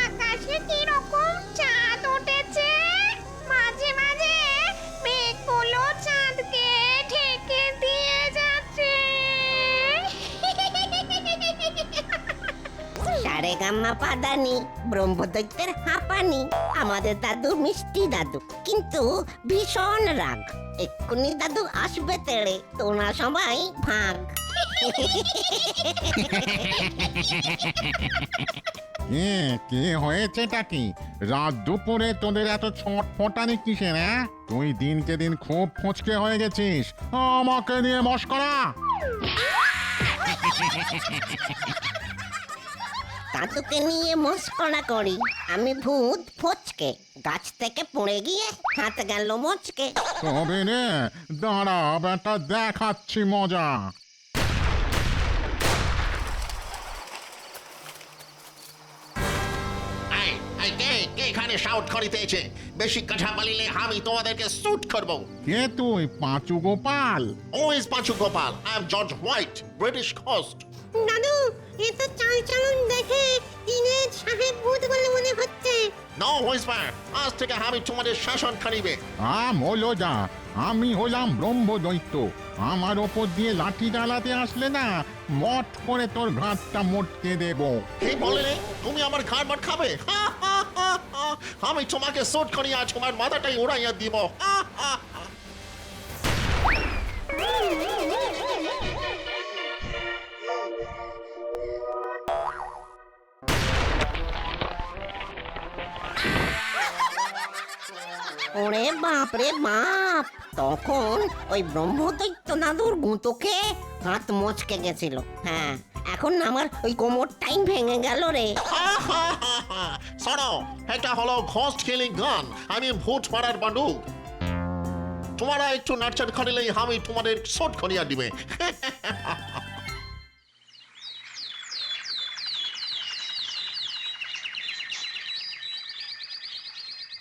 আকাশে কিরকম চাঁদ উঠেছে, মাঝে মাঝে মেঘগুলো চাঁদকে ঢেকে দিয়ে যাচ্ছে। সারেগামা পাদানি, ব্রহ্মদৈত্যের হাঁপানি, আমাদের দাদু মিষ্টি দাদু, কিন্তু ভীষণ রাগ। এক্ষুনি দাদু আসবে তেড়ে, তোরা সবাই ভাগ। কি হয়েছেটা কি? রাত দুপুরে তোদের এত ছটফটানি কিসের? হ্যাঁ, তুই দিনকে দিন খুব ফচকে হয়ে গেছিস। আমাকে নিয়ে মস্করা। দাদুকে নিয়ে মস্করা করি, আমি ভূত ফচকে, গাছ থেকে পড়ে গিয়ে হাত গেল মচকে। তবে রে, দাঁড়া বেটা, দেখাচ্ছি মজা। কে এখানে শাউট করিতেছে? বেশি কথা বলিলে আমি তোমাদেরকে শুট করব। কে তুই, Panchu Gopal? Who is Panchu Gopal, I am George White, British coast. দাদু, এ তো চাল চালন দেখে ইংরেজ সাহেব ভূত বলে মনে হচ্ছে। নো হুইসপার, আজ থেকে আমি তোমাদের শাসন করিবে। হলো যা, আমি হলাম ব্রহ্মদৈত্য। আমার ওপর দিয়ে লাঠি চালাতে আসলে না, মট করে তোর ঘাটটা মোটকে দেব। কে বললে তুমি আমার ঘাড় মার খাবে? আমি তোমাকে শুট করিয়া তোমার মাথাটাই উড়াইয়া দিব। ওরে বাপ রে বাপ, তখন ওই ব্রহ্মদৈত্য দাদুর গুঁতোকে হাত মচকে গেছিল। হ্যাঁ, এখন আমার ওই কোমরটাই ভেঙে গেল রে। শোনো, এটা হলো ঘোস্ট কিলিং গান, আমি ভূত মারার বন্দুক। তোমরা একটু নাচড় করিলেই আমি তোমাদের শুট করিয়া দিবে।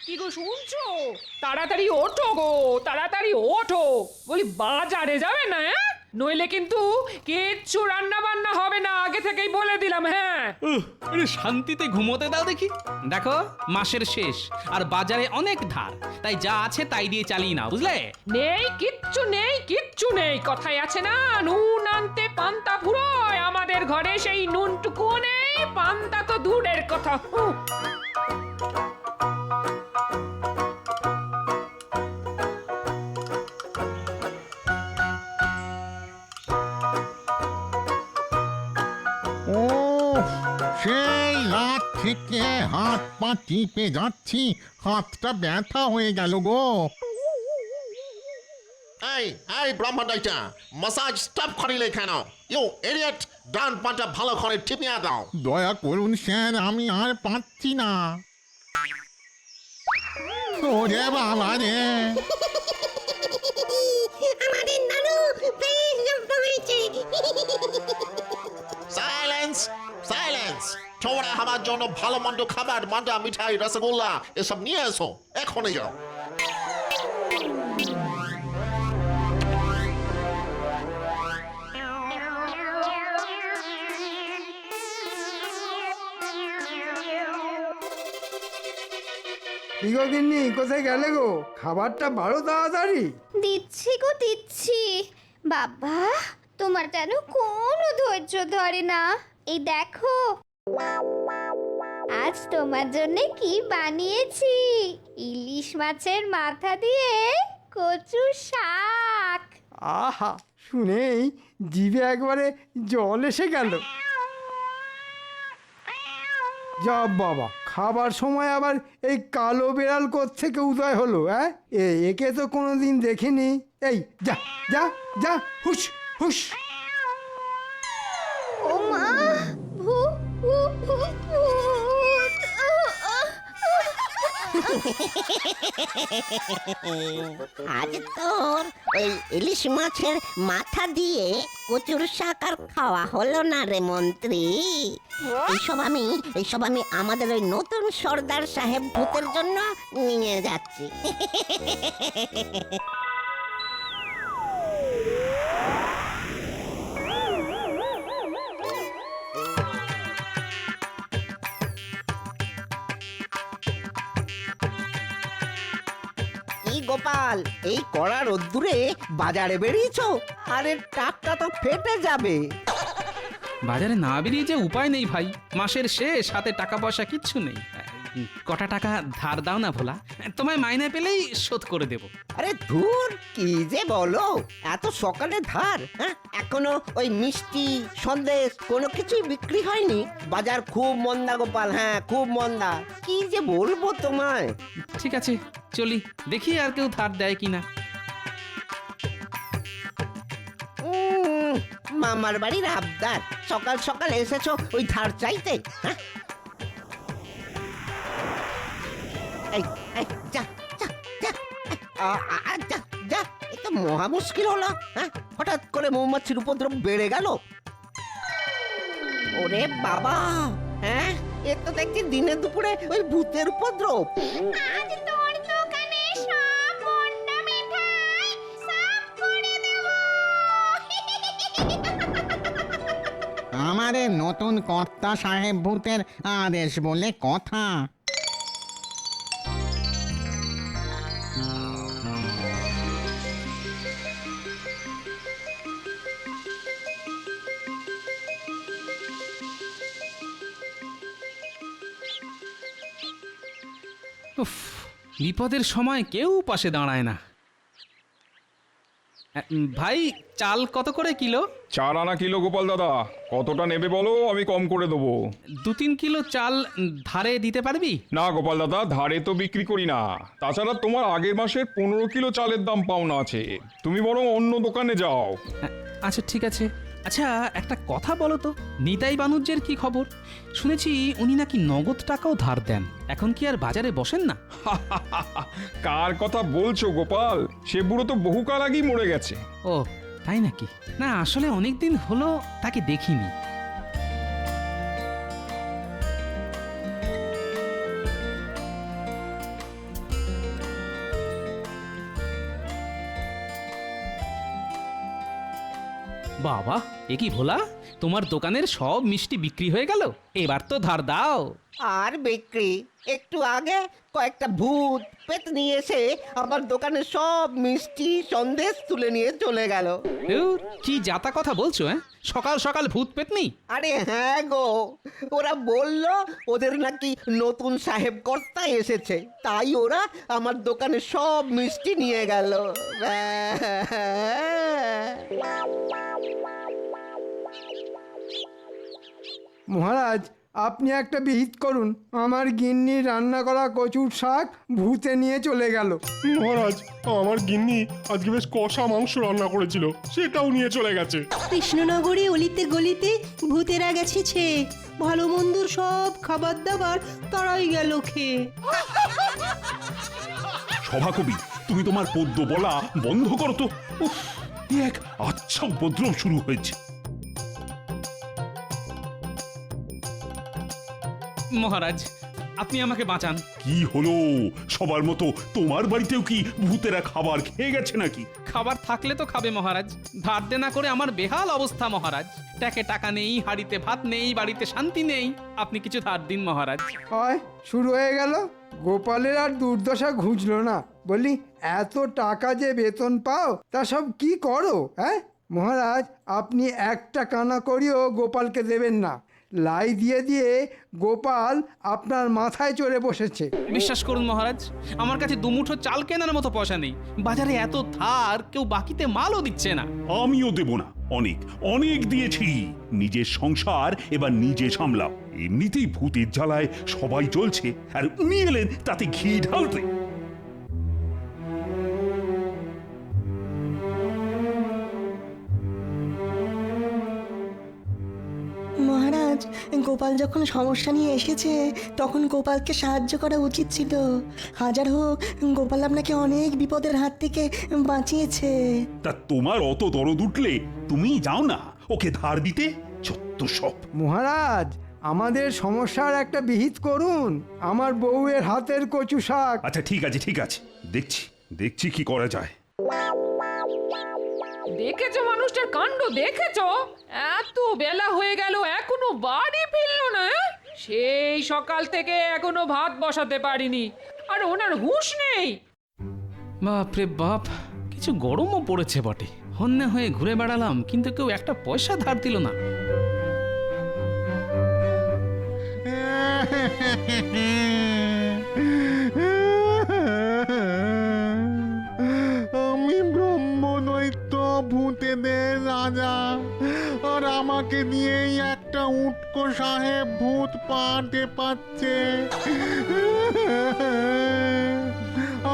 কি গো শুনছো? তাড়াতাড়ি ওঠো গো, তাড়াতাড়ি ওঠো, বলি বাজারে যাবে না? নইলে কিন্তু কিচ্ছু রান্না বান্না হবে না, আগে থেকেই বলে দিলাম। হ্যাঁ, আরে শান্তিতে ঘুমোতে দাও দেখি। দেখো, মাসের শেষ আর বাজারে অনেক ধার, তাই যা আছে তাই দিয়ে চালিয়ে নাও, বুঝলে? নেই কিচ্ছু নেই, কিচ্ছু নেই, কথায় আছে না, নুন আনতে পান্তা ফুরোয়। আমাদের ঘরে সেই নুনটুকুও নেই, পান্তা তো দূরের কথা। ও, সেই রাত থেকে হাত পা টিপে যাচ্ছি, হাতটা ব্যথা হয়ে গেল গো। এই ব্রহ্মদৈত্য, মাসাজ স্টপ করিলে কেন? ইউ ইডিয়েট, ডান পাটা ভালো করে টিপিয়া দাও। দয়া করুন স্যার, আমি আর পাচ্ছি না। ওরে বাবা রে! আমাদের দাদু বেশ জব্দ হয়েছে। Silence, silence! তোমরা আমার জন্য ভালো মন্দ খাবার, মান্ডা, মিঠাই, রসগোল্লা এসব নিয়ে এসো, এখনই যাও। কি গো গিন্নি, কোথায় গেলে গো? খাবারটা বাড়ো তাড়াতাড়ি। দিচ্ছি গো দিচ্ছি। বাবা, তোমার যেন কোনো ধৈর্য ধরে না। এই দেখো, আজ তোমার জন্য কি বানিয়েছি। ইলিশ মাছের মাথা দিয়ে কচু শাক। আহা, শুনেই জিভে একবারে জল এসে গেল। যা বাবা, খাবার সময় আবার এই কালো বিড়াল কোত্থেকে উদয় হলো? হ্যাঁ, একে তো কোনোদিন দেখিনি। এই যা যা যা, হুশ হুশ। ও মা, ভূত, ভূত, ভূত, ভূত। আজ তোর ওই ইলিশ মাছের মাথা দিয়ে কচুর শাক আর খাওয়া হলো না রে মন্ত্রী। এইসব আমি আমাদের ওই নতুন সর্দার সাহেব ভূতের জন্য নিয়ে যাচ্ছি। গোপাল, এই কড়া রোদ্দুরে বাজারে বেরিয়েছো? আরে টাকটা তো ফেটে যাবে। বাজারে না বেরিয়ে যে উপায় নেই ভাই, মাসের শেষ, হাতে টাকা পয়সা কিচ্ছু নেই। কটা টাকা ধার দাও না ভোলা, তোমায় মাইনে পেলেই শোধ করে দেব। আরে ধুর, কি যে বলো, এত সকালে ধার? হ্যাঁ, এখনো ওই মিষ্টি সন্দেশ কোনো কিছুই বিক্রি হয়নি? বাজার খুব মন্দা গোপাল, হ্যাঁ খুব মন্দা। কি যে বলবো তোমায়। ঠিক আছে চলি, দেখি আর কেউ ধার দেয় কিনা। মামার বাড়ির আবদার, সকাল সকাল এসেছো ওই ধার চাইতে? হ্যাঁ, এই, এই, যা যা যা, যা যা, এটা মহা মুশকিল হলো। হ্যাঁ, হঠাৎ করে মৌমাছির উপদ্রব বেড়ে গেল। ওরে বাবা, হ্যাঁ এ তো দেখছি দিনে দুপুরে ওই ভূতের উপদ্রব। আজ তোর দোকানে সব মন্ডা মিঠাই সাফ করে দেব। আমাদের নতুন কর্তা সাহেব ভূতের আদেশ বলে কথা। উফ, বিপদের সময় কেউ পাশে দাঁড়ায় না। ভাই চাল কত করে কিলো? 4 আনা কিলো গোপাল দাদা, কতটা নেবে বলো, আমি কম করে দেবো। 2-3 কিলো চাল ধারে দিতে পারবি? না গোপাল দাদা, ধারে তো বিক্রি করি না। তাছাড়া তোমার আগের মাসের 15 কিলো চালের দাম পাওনা আছে, তুমি বরং অন্য দোকানে যাও। আচ্ছা ঠিক আছে। আচ্ছা একটা কথা বলো তো, নিতাই বানুজ্যের কি খবর? শুনেছি উনি নাকি নগদ টাকাও ধার দেন, এখন কি আর বাজারে বসেন না? কার কথা বলছো গোপাল? সে বুড়ো তো বহুকাল আগেই মরে গেছে। ও তাই নাকি? না আসলে অনেক দিন হলো তাকে দেখিনি। বাবা, এ কি ভোলা, তোমার দোকানের সব মিষ্টি বিক্রি হয়ে গেল? এবার তো ধার দাও। আর বিক্রি? একটু আগে কয়েকটা ভূত পেতনি এসে আমার দোকানে সব মিষ্টি সন্দেশ তুলে নিয়ে চলে গেল। ধুর, কি যাতা কথা বলছো? সকাল সকাল ভূত পেতনি? আরে হ্যাঁ গো, ওরা বলল ওদের নাকি নতুন সাহেব কর্তা এসেছে, তাই ওরা আমার দোকানে সব মিষ্টি নিয়ে গেল। মহারাজ, আপনি একটা বিহিত করুন, আমার গিন্নি রান্না করা কচুর শাক ভূতে নিয়ে চলে গেল। মহারাজ, আমার গিন্নি আজকে বেশ কষা মাংস রান্না করেছিল, সেটাও নিয়ে চলে গেছে। কৃষ্ণনগরে অলিতে গলিতে ভূতেরা গেছে, ভালো মন্দর সব খাবার দাবার তারাই গেল খেয়ে। সভাকবি, তুমি তোমার পদ্য বলা বন্ধ করো তো। উফ, কি এক আচ্ছা উপদ্রব শুরু হয়েছে। মহারাজ, আপনি আমাকে বাঁচান। কি হলো? সবার মতো তোমার বাড়িতেও কি ভূতেরা খাবার খেয়ে গেছে নাকি? খাবার থাকলে তো খাবে মহারাজ, ধার দেনা করে আমার বেহাল অবস্থা মহারাজ। ট্যাকে টাকা নেই, হাড়িতে ভাত নেই, বাড়িতে শান্তি নেই। আপনি কিছু ধার দিন মহারাজ। হয় শুরু হয়ে গেল। গোপালের আর দুর্দশা ঘুচলো না। বলি, এত টাকা যে বেতন পাও তা সব কি করো? হ্যাঁ মহারাজ, আপনি একটা কানা করিও গোপালকে দেবেন না। লাই দিয়ে দিয়ে গোপাল আপনার মাথায় চড়ে বসেছে। বিশ্বাস করুন মহারাজ, আমার কাছে দুমুঠো চাল কেনার মতো পয়সা নেই। বাজারে এত ধার, কেউ বাকিতে মালও দিচ্ছে না। আমিও দেব না, অনেক অনেক দিয়েছি। নিজের সংসার এবার নিজে সামলাও। এমনিতেই ভূতের জ্বালায় সবাই চলছে, আর উনি এলেন তাতে ঘি ঢালতে। মহারাজ, গোপাল যখন সমস্যা নিয়ে এসেছে তখন গোপালকে সাহায্য করা উচিত ছিল। হাজার হোক, গোপাল আপনাকে অনেক বিপদের হাত থেকে বাঁচিয়েছে। তা তোমার অত দরদ উঠলে তুমি যাও না ওকে ধার দিতে। যত সব। মহারাজ, আমাদের সমস্যার একটা বিহিত করুন। আমার বউয়ের হাতের কচু শাক। আচ্ছা ঠিক আছে ঠিক আছে, দেখছি দেখছি কি করা যায়। দেখেছো মানুষটার কাণ্ড? দেখেছো? এত বেলা হয়ে গেল এখনো বাড়ি ফিরলো না। সেই সকাল থেকে এখনো ভাত বসাতে পারিনি, আর ওনার হুঁশ নেই। বাপরে বাপ, কিছু গরমও পড়েছে বটে। হন্যে হয়ে ঘুরে বেড়ালাম, কিন্তু কেউ একটা পয়সা ধার দিল না। আমি ব্রহ্মদৈত্য ভূতেদের রাজা, আর আমাকে দিয়েই একটা উটকো সাহেব ভূত পাতে পাচ্ছে।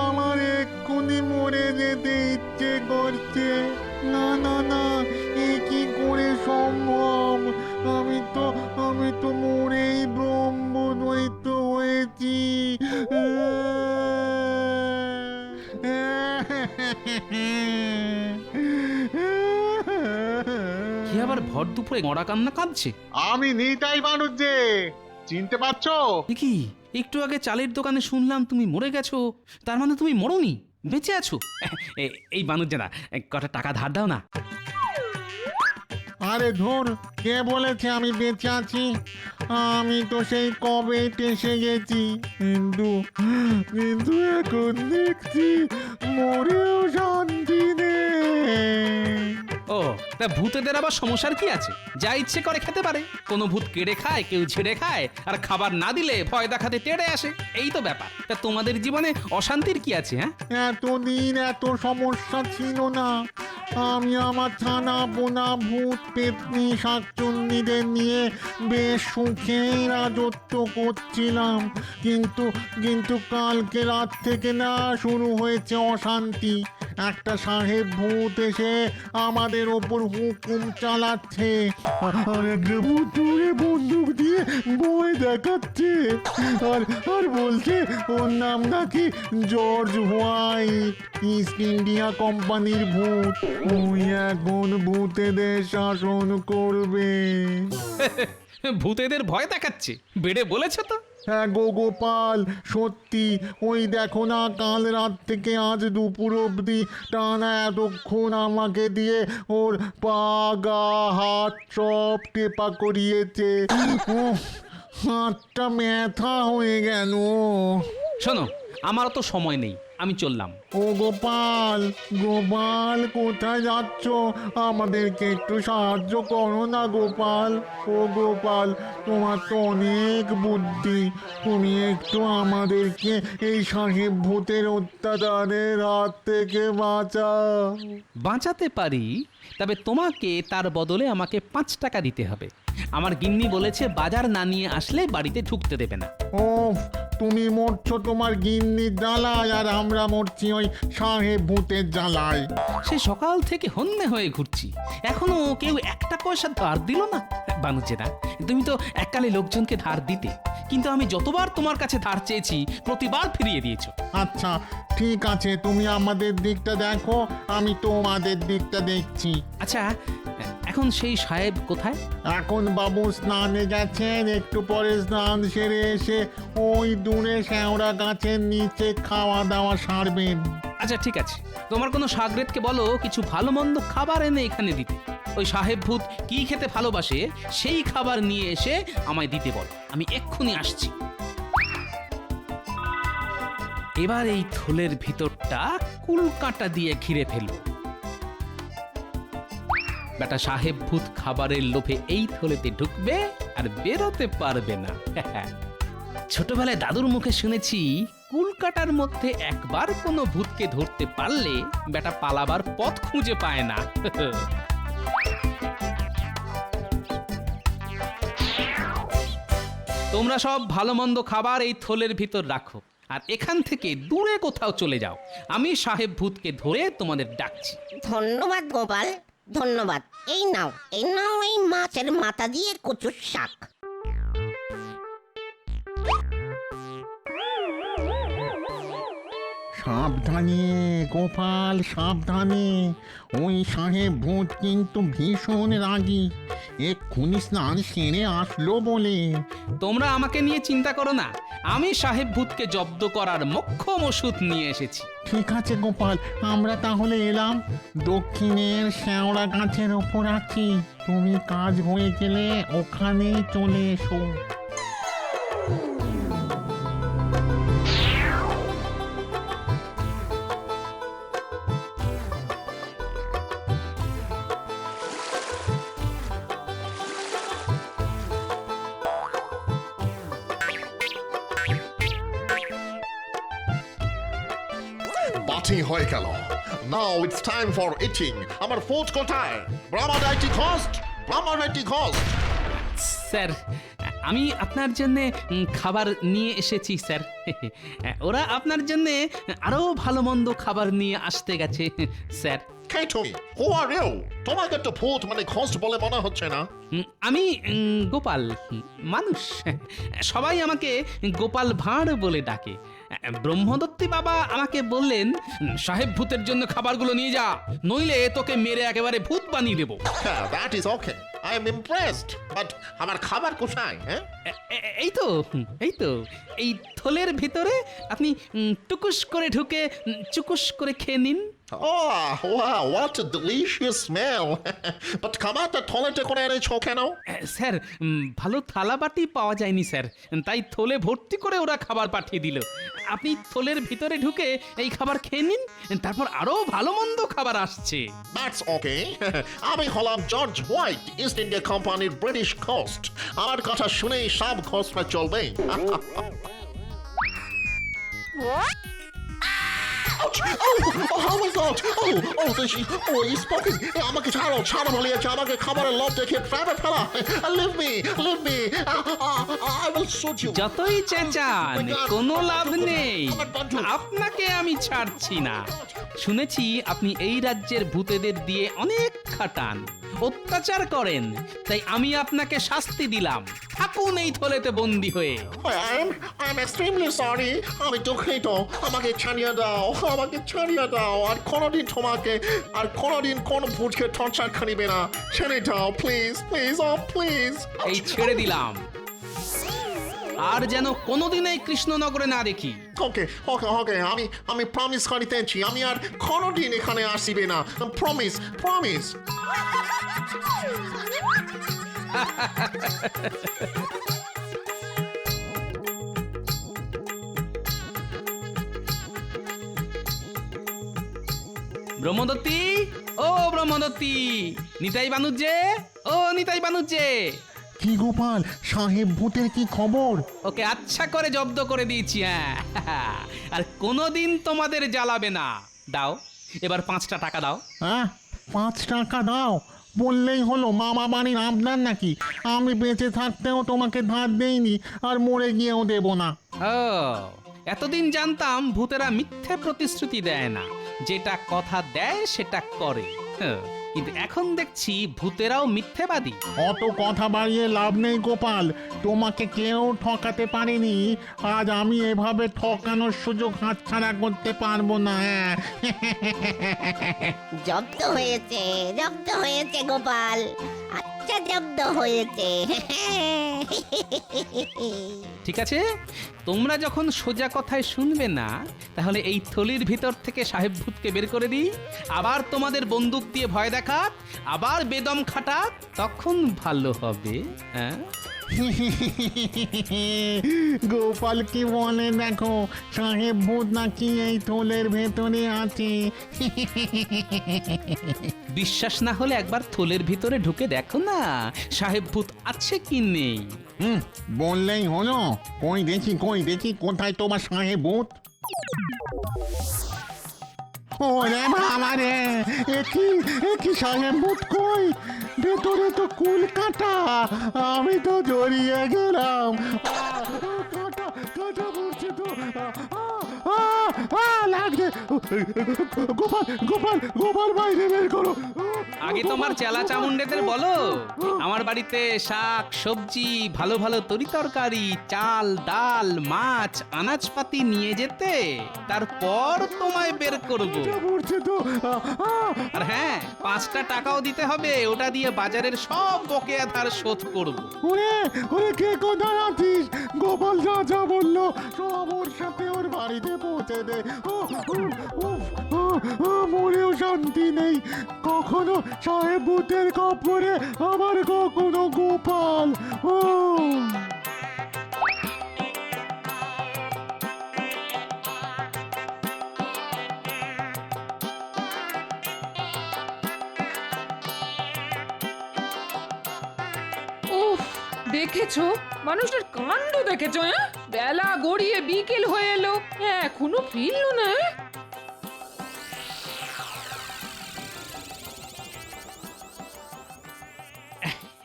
আমার এক্ষুনি মরে যেতে ইচ্ছে করছে। না না না, এ কি করে সম্ভব? আমি তো মরেই ব্রহ্মদৈত্য হয়েছি। কি আবার ভর দুপুরে মরা কান্না কাঁদছে? আমি নিতাই মানুষ যে, চিনতে পারছো? এ কি, একটু আগে চালের দোকানে শুনলাম তুমি মরে গেছো, তার মানে তুমি মরোনি, বেঁচে আছো? এই বানুজ্জাদা, কটা টাকা ধার দাও না। আরে ধুর, কে বলেছে আমি বেঁচে আছি? আমি তো সেই কবে টেসে গেছি, কিন্তু এখন দেখছি মরেও শান্তি নেই। ও, তা ভূতেদের আবার সমস্যার কি আছে? যা ইচ্ছে করে খেতে পারে। কোনো ভূত কেড়ে খায়, কেউ ছেড়ে খায়, আর খাবার না দিলে ভয় দেখাতে তেড়ে আসে। এই তো ব্যাপার। তা তোমাদের জীবনে অশান্তির কি আছে? হ্যাঁ, এতদিন এত সমস্যা ছিল না। আমি আমার থানা বোনা ভূত পেতনি শাকচুন্নিদের নিয়ে বেশ সুখেই রাজত্ব করছিলাম, কিন্তু কালকে রাত থেকে না শুরু হয়েছে অশান্তি। একটা সাহেব ভূত এসে আমাদের ওপর হুকুম চালাচ্ছে, আর একটা ভূত দূরে বন্দুক দিয়ে ভয় দেখাচ্ছে, আর বলছে ওর নাম নাকি জর্জ হোয়াইট, ইস্ট ইন্ডিয়া কোম্পানির ভূত। ওই এখন ভূতেদের শাসন করবে। ভূতেদের ভয় দেখাচ্ছে? বেড়ে বলেছ তো। হ্যাঁ গো গোপাল, সত্যি। ওই দেখো না, কাল রাত থেকে আজ দুপুর অবধি টানা এতক্ষণ আমাকে দিয়ে ওর পা গা হাত সব টেপা করিয়েছে। হাতটা ব্যথা হয়ে গেল। শোনো, আমারও তো সময় নেই, আমি চললাম। ও গোপাল, গোপাল কোথায় যাচ্ছ? আমাদেরকে একটু সাহায্য করো না গোপাল। ও গোপাল, তোমার তো অনেক বুদ্ধি, তুমি একটু আমাদেরকে এই সাহেব ভূতের অত্যাচারের হাত থেকে বাঁচাও। বাঁচাতে পারি, তবে তোমাকে তার বদলে আমাকে 5 টাকা দিতে হবে। আমার গিন্নি বলেছে বাজার না নিয়ে আসলে বাড়িতে ঢুকতে দেবে না। ও, তুমি মরছো তোমার গিন্নির জ্বালায়, আর আমরা মরছি ওই সাহেব ভূতের জ্বালায়। সে সকাল থেকে হন্যে হয়ে ঘুরছি, এখনো কেউ একটা পয়সা ধার দিল না। বানুজ্জেদা, তুমি তো এককালে লোকজনকে ধার দিতে, কিন্তু আমি যতবার তোমার কাছে ধার চেয়েছি প্রতিবার ফিরিয়ে দিয়েছো। আচ্ছা ঠিক আছে, তুমি আমাদের দিকটা দেখো, আমি তোমাদের দিকটা দেখছি। আচ্ছা, এখন সেই সাহেব কোথায়? এখন বাবু স্নানে গেছেন, একটু পরে স্নান সেরে এসে ওই দূরে শ্যাওড়া গাছের নিচে খাওয়া দাওয়া সারবেন। আচ্ছা ঠিক আছে, তোমার কোনো সাগরেদকে বলো কিছু ভালো মন্দ খাবার এনে এখানে দিতে। ওই সাহেব ভূত কি খেতে ভালোবাসে সেই খাবার নিয়ে এসে আমায় দিতে বল, আমি এক্ষুনি আসছি। এবার এই থলের ভিতরটা কুলকাটা দিয়ে ঘিরে ফেলব। বেটা সাহেব ভূত খাবারের লোভে এই থলেতে ঢুকবে আর বেরোতে পারবে না। ছোটবেলায় দাদুর মুখে শুনেছি, কুলকাটার মধ্যে একবার কোনো ভূতকে ধরতে পারলে বেটা পালাবার পথ খুঁজে পায় না। তোমরা সব ভালো মন্দ খাবার এই থলের ভিতর রাখো, আর এখান থেকে দূরে কোথাও চলে যাও। আমি সাহেব ভূতকে ধরে তোমাদের ডাকছি। ধন্যবাদ গোপাল, ধন্যবাদ। এই নাও এই মাছের মাথা দিয়ে কচুর শাক। সাবধানে গোপাল, সাবধানে। ওই সাহেব ভূত কিন্তু ভীষণ রাগী, এক্ষুনি স্নান সেরে আসলো বলে। তোমরা আমাকে নিয়ে চিন্তা করো না, আমি সাহেব ভূতকে জব্দ করার মোক্ষম ওষুধ নিয়ে এসেছি। ঠিক আছে গোপাল, আমরা তাহলে এলাম। দক্ষিণের শ্যাওড়া গাছের ওপর আছি, তুমি কাজ হয়ে গেলে ওখানেই চলে এসো। পার্টি হয়ে গেল। Now it's time for eating. আমার ফুড কোথায়? ব্রাহ্মণাইটি ঘোস্ট, ব্রাহ্মণাইটি ঘোস্ট। স্যার আমি আপনার জন্য খাবার নিয়ে এসেছি স্যার। ওরা আপনার জন্য আরো ভালো মন্দ খাবার নিয়ে আসতে গেছে স্যার। কে তুমি? হু আর ইউ? তোমাকে তো ভূত মানে ঘোস্ট বলে মনে হচ্ছে না। আমি গোপাল, মানুষ। সবাই আমাকে গোপাল ভাঁড় বলে ডাকে। ব্রহ্মদত্তি বাবা আমাকে বললেন, সাহেব ভূতের জন্য খাবারগুলো নিয়ে যা, নইলে তোকে মেরে একেবারে ভূত বানিয়ে দেবো। হ্যাঁ, that is okay, I am impressed, but আমার খাবার কোথায়? হ্যাঁ, এই তো এই থলের ভিতরে আপনি টুকুস করে ঢুকে চুকুস করে খেয়ে নিন। Oh, wow, what a delicious smell. But খাবারটা থলেতে করে এনেছো কেন? স্যার ভালো থালা বাটি পাওয়া যায়নি স্যার, তাই থলে ভর্তি করে ওরা খাবার পাঠিয়ে দিল। আপনি থলের ভিতরে ঢুকে এই খাবার খেয়ে নিন, তারপর আরো ভালো মন্দ খাবার আসছে। That's okay. আমি হলাম জর্জ হোয়াইট, ইস্ট ইন্ডিয়া কোম্পানির ব্রিটিশ ঘোস্ট। আমার কথা শুনেই সব ঘোস্টরা চলবে। Oh my God! He's spoken. আমাকে ছাড়ো বলিয়েছে, আমাকে খাবারের লোভ দেখে ট্র্যাপে ফেলা। Leave me. I will shoot you. যতই চেঁচান কোনো লাভ নেই, আপনাকে আমি ছাড়ছি না। শুনেছি আপনি এই রাজ্যের ভূতেদের দিয়ে অনেক খাটান, অত্যাচার করেন, তাই আমি আপনাকে শাস্তি দিলাম। থাকুন এই থলেতে বন্দি হয়ে। I'm extremely sorry. আমি দুঃখিত। আমাকে ছাড়িয়ে দাও। আর কোনোদিন কোনো ভূতকে টর্চার করিবে না। ছেড়ে দাও প্লিজ, প্লিজ। এই ছেড়ে দিলাম, আর যেন কোনোদিন এই কৃষ্ণনগরে না দেখি। ওকে, আমি প্রমিস করিতেছি, আমি আর কোনোদিন এখানে আসিবে না। প্রমিস। ব্রহ্মদত্তি, ও ব্রহ্মদত্তি, নিতাই বানুজ্জে। কি গোপাল সাহেব ভূতের কি খবর? ওকে আচ্ছা করে জব্দ করে দিয়েছি। হ্যাঁ, আর কোনোদিন তোমাদের জ্বালাবে না। দাও এবার 5টা টাকা দাও। হ্যাঁ, 5 টাকা দাও বললেই হলো? মামা বাড়ির আপনার নাকি? আমি বেঁচে থাকতেও তোমাকে ধার দেইনি, আর মরে গিয়েও দেব না। ও, এতদিন জানতাম ভূতেরা মিথ্যে প্রতিশ্রুতি দেয় না, যেটা কথা দেয় সেটা করে। কিন্তু এখন দেখছি ভূতেরাও মিথ্যেবাদী। অত কথা বাড়িয়ে লাভ নেই গোপাল, তোমাকে কেউ ঠকাতে পারেনি। আজ আমি এভাবে ঠকানোর সুযোগ হাতছাড়া করতে পারবো না। জব্দ হয়েছে গোপাল, আচ্ছা জব্দ হয়েছে। ঠিক আছে, তোমরা যখন সোজা কথায় শুনবে না, তাহলে এই থলির ভিতর থেকে সাহেব ভূতকে বের করে দিই, আবার তোমাদের বন্দুক দিয়ে ভয় দেখাক, আবার বেদম খাটাক, তখন ভালো হবে। হ্যাঁ, গোপাল কি বলে দেখো, সাহেব ভূত নাকি এই থলের ভেতরে আছে। বিশ্বাস না হলে একবার থলের ভিতরে ঢুকে দেখো না, সাহেব ভূত আছে কি নেই। বললেই হলো। কই দেখি কোথায় তোমার সাহেব ভূত? ওরে বাবা রে, একই সাহেব ভূত কই? ভেতরে তো কুল কাটা, আমি তো জড়িয়ে গেলাম। কাটা পড়ছে তো, লাগছে। গোপাল বাইরে বের করো। আগে তোমার চেলা চামুন্ডেদের বলো আমার বাড়িতে শাক সবজি, ভালো ভালো তরি তরকারি, চাল ডাল মাছ আনাজপাতি নিয়ে যেতে, তারপর তোমায় বের করব। আর হ্যাঁ, 5টা টাকাও দিতে হবে, ওটা দিয়ে বাজারের সব বকেয়া ধার শোধ করব। ওরে কে কোথায় আছিস? গোপাল যা বললো সব ওর সাথে ওর বাড়িতে পৌঁছে দে। মরেও শান্তি নেই, কখনো সাহেব ভূতের কপরে, আবার কখনো গোপাল। দেখেছো মানুষটার কাণ্ড দেখেছো? বেলা গড়িয়ে বিকেল হয়ে এলো, এখনো ফিরলো না।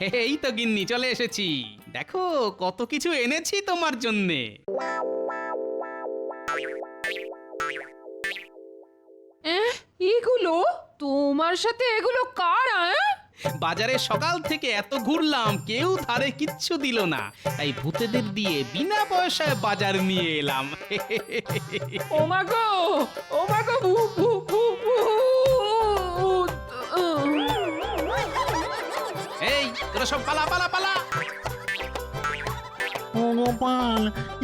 এই তো গিন্নি চলে এসেছি, দেখো কত কিছু এনেছি তোমার জন্যে। এগুলো তোমার সাথে এগুলো কারা? বাজারে সকাল থেকে এত ঘুরলাম, কেউ ধারে কিচ্ছু দিল না, তাই ভূতেদের দিয়ে বিনা পয়সায় বাজার নিয়ে এলাম। ও মা গো, ও মা গো, ভূত। এই তোরা সব পালা পালা পালা। ও গোপাল,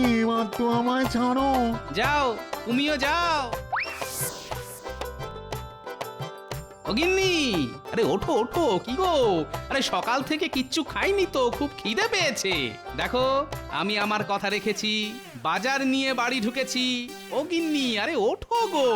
এবার তো আমায় ছাড়ো। যাও, তুমিও যাও। ও গিন্নি, আরে ওঠো ওঠো, কি গো? আরে সকাল থেকে কিচ্ছু খাইনি তো, খুব খিদে পেয়েছে। দেখো আমি আমার কথা রেখেছি, বাজার নিয়ে বাড়ি ঢুকেছি। ও গিন্নি, আরে ওঠো গো।